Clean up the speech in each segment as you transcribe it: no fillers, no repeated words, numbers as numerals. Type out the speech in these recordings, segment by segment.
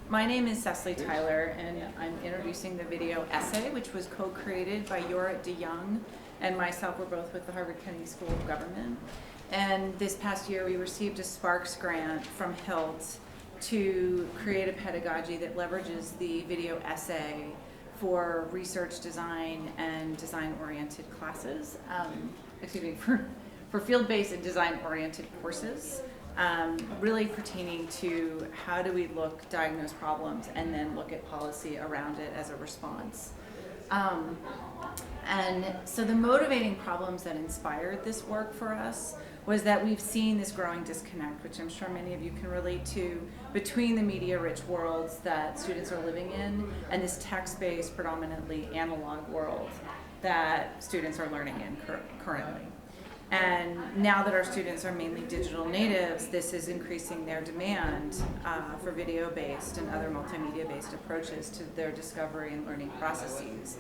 My name is Cecily Tyler, and I'm introducing the video essay, which was co-created by Yorit DeYoung and myself. We're both with the Harvard Kennedy School of Government. And this past year, we received a Sparks Grant from HILT to create a pedagogy that leverages the video essay for research design and design-oriented classes, for field-based and design-oriented courses, really pertaining to how do we diagnose problems and then look at policy around it as a response. And so the motivating problems that inspired this work for us was that we've seen this growing disconnect, which I'm sure many of you can relate to, between the media-rich worlds that students are living in and this text-based, predominantly analog world that students are learning in currently. And now that our students are mainly digital natives, this is increasing their demand for video-based and other multimedia-based approaches to their discovery and learning processes.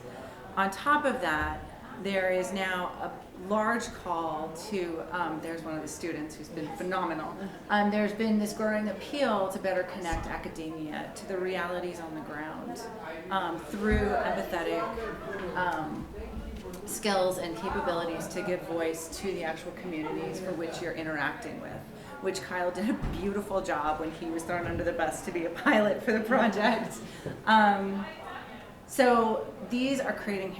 On top of that, there is now a large call to, there's one of the students who's been phenomenal. There's been this growing appeal to better connect academia to the realities on the ground through empathetic skills and capabilities to give voice to the actual communities for which you're interacting with, which Kyle did a beautiful job when he was thrown under the bus to be a pilot for the project. So these are creating